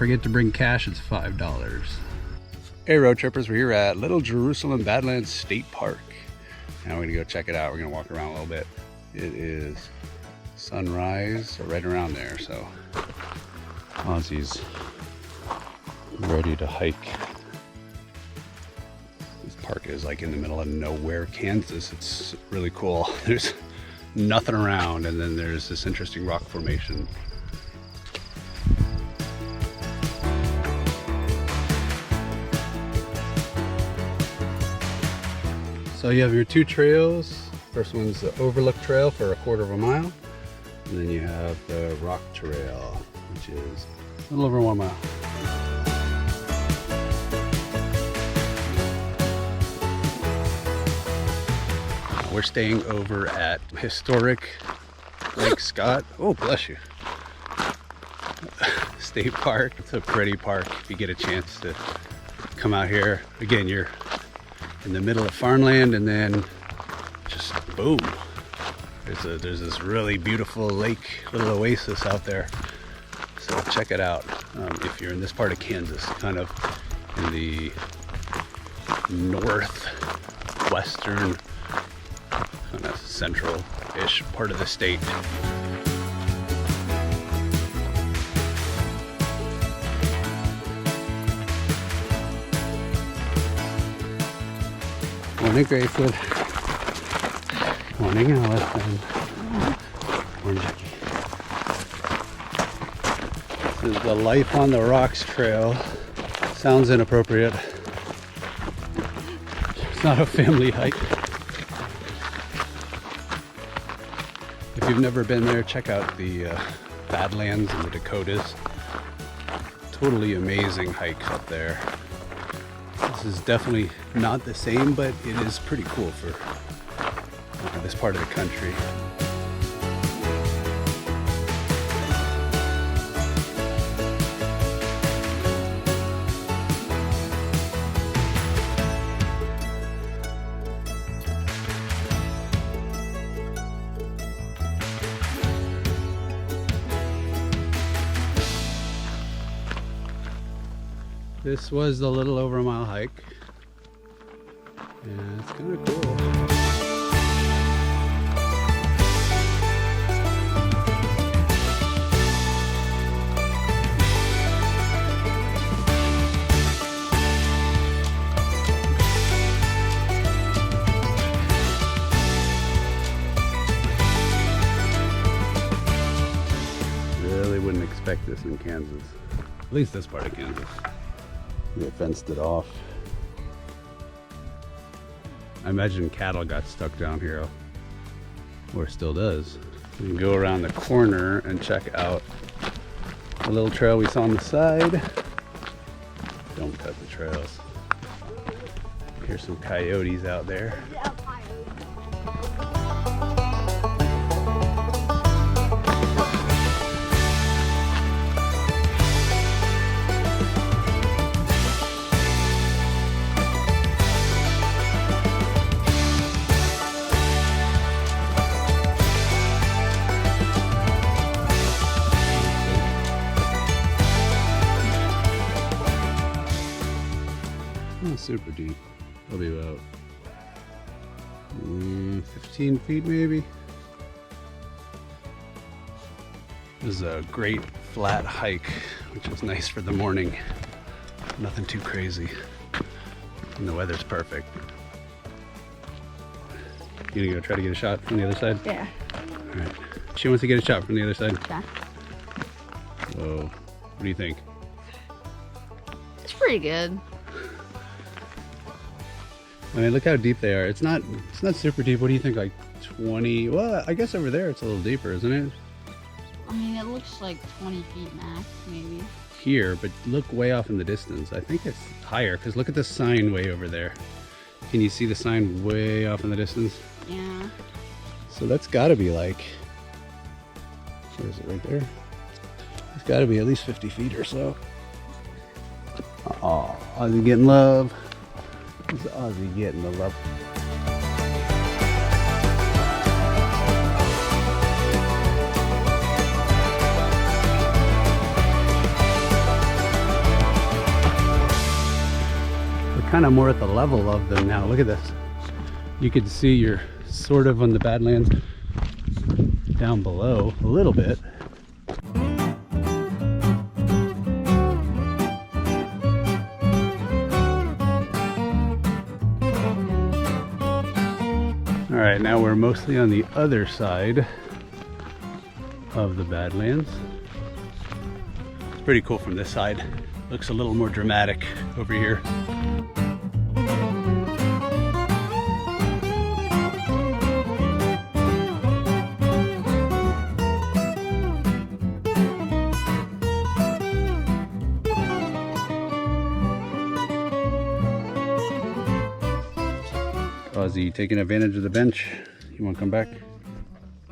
forget to bring cash, it's $5. Hey road trippers, we're here at Little Jerusalem Badlands State Park. Now we're gonna go check it out. We're gonna walk around a little bit. It is sunrise right around there, so Ozzy's ready to hike. This park is like in the middle of nowhere, Kansas. It's really cool. There's nothing around, and then there's this interesting rock formation. So you have your two trails. First one's the Overlook Trail for 1/4 mile. And then you have the Rock Trail, which is a little over 1 mile. We're staying over at historic Lake Scott. Oh, bless you. State Park. It's a pretty park if you get a chance to come out here. Again, you're in the middle of farmland, and then just boom. There's this really beautiful lake, little oasis out there. So check it out if you're in this part of Kansas, kind of in the northwestern, kind of central-ish part of the state. Morning, Gracewood. Morning, Allison. Morning, Jackie. This is the Life on the Rocks Trail. Sounds inappropriate. It's not a family hike. If you've never been there, check out the Badlands in the Dakotas. Totally amazing hike up there. This is definitely not the same, but it is pretty cool for this part of the country. This was the little over a mile hike, and it's kind of cool. Really wouldn't expect this in Kansas, at least this part of Kansas. They fenced it off. I imagine cattle got stuck down here, or still does. We can go around the corner and check out the little trail we saw on the side. Don't cut the trails. Here's some coyotes out there. Not super deep, probably about 15 feet maybe. This is a great flat hike, which is nice for the morning. Nothing too crazy, and the weather's perfect. You gonna go try to get a shot from the other side? Yeah. All right. She wants to get a shot from the other side. Yeah. Whoa, what do you think? It's pretty good. I mean, look how deep they are. It's not super deep. What do you think, like 20? Well, I guess over there it's a little deeper, isn't it? I mean, it looks like 20 feet max, maybe. Here, but look way off in the distance. I think it's higher, because look at the sign way over there. Can you see the sign way off in the distance? Yeah. So that's gotta be like, where is it, right there? It's gotta be at least 50 feet or so. Oh, Ozzy getting love. What's Ozzy getting the love? kind of more at the level of them now. Look at this. You can see you're sort of on the Badlands down below a little bit. All right, now we're mostly on the other side of the Badlands. It's pretty cool from this side. Looks a little more dramatic over here. Ozzy taking advantage of the bench. You want to come back?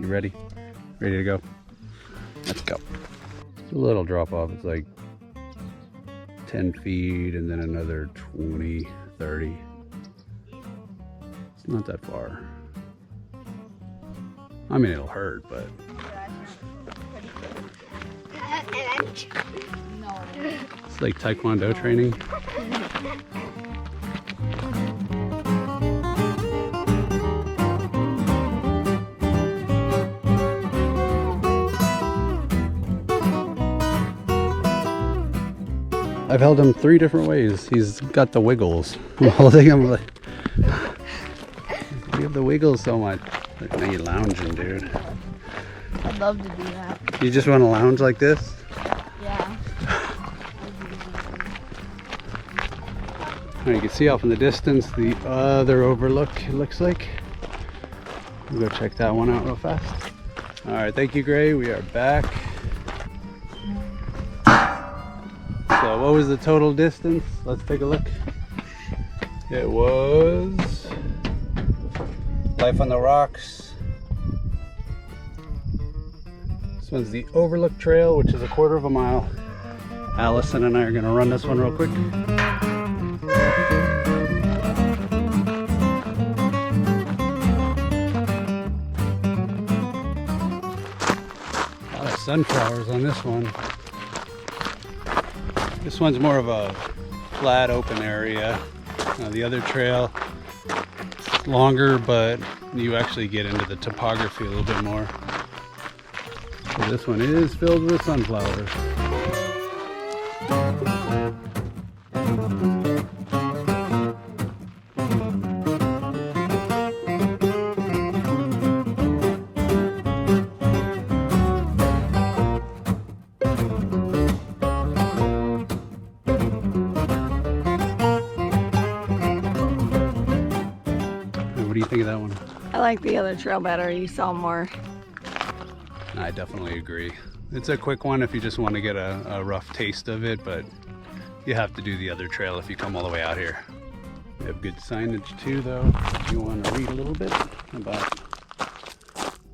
You ready? Ready to go? Let's go. It's a little drop off. It's like 10 feet and then another 20, 30. It's not that far. I mean, it'll hurt, but. It's like Taekwondo training. I've held him 3 different ways. He's got the wiggles. I'm holding him like, you have the wiggles so much. Like, now you're lounging, dude. I'd love to do that. You just want to lounge like this? Yeah. You can see off in the distance the other overlook, it looks like. We'll go check that one out real fast. All right, thank you, Gray. We are back. So what was the total distance? Let's take a look. It was Life on the Rocks. This one's the Overlook Trail, which is a 1/4 mile. Allison and I are gonna run this one real quick. A lot of sunflowers on this one. This one's more of a flat open area. The other trail is longer, but you actually get into the topography a little bit more. So this one is filled with sunflowers. What do you think of that one? I like the other trail better. You saw more. I definitely agree. It's a quick one if you just want to get a rough taste of it, but you have to do the other trail if you come all the way out here. We have good signage too, though. If you want to read a little bit about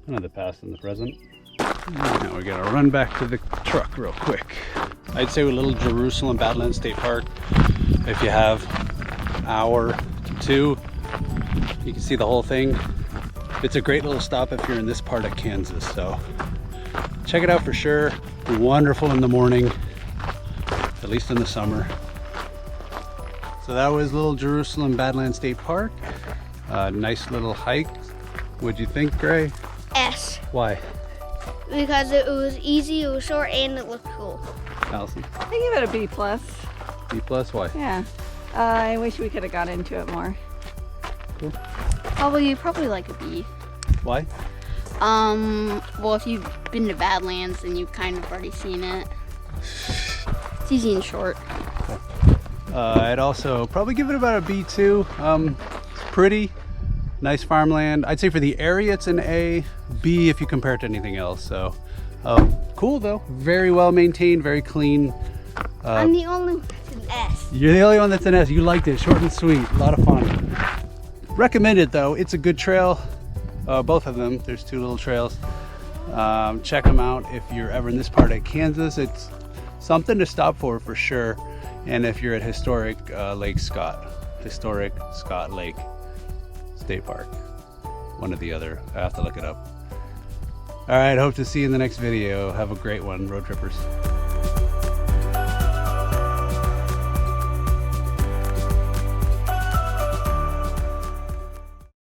kind of the past and the present. Now we're gonna run back to the truck real quick. I'd say with little Jerusalem Badlands State Park, if you have an hour to 2, you can see the whole thing. It's a great little stop if you're in this part of Kansas, so check it out for sure. Wonderful in the morning, at least in the summer. So that was little Jerusalem Badlands State Park. Nice little hike. What'd you think, Gray? S. Why? Because it was easy, it was short, and it looked cool. Allison? I give it a B+. B+, why? Yeah. I wish we could have got into it more. Cool. Probably like a B. Why? Well, if you've been to Badlands, then you've kind of already seen it. It's easy and short. I'd also probably give it about a B too. It's pretty, nice farmland. I'd say for the area it's an A, B if you compare it to anything else. So cool though, very well maintained, very clean. I'm the only one that's an S. You're the only one that's an S. You liked it, short and sweet, a lot of fun. Recommend it though, it's a good trail. Both of them, there's 2 little trails. Check them out if you're ever in this part of Kansas. It's something to stop for sure. And if you're at historic Historic Scott Lake State Park, one or the other, I have to look it up. All right, hope to see you in the next video. Have a great one, road trippers.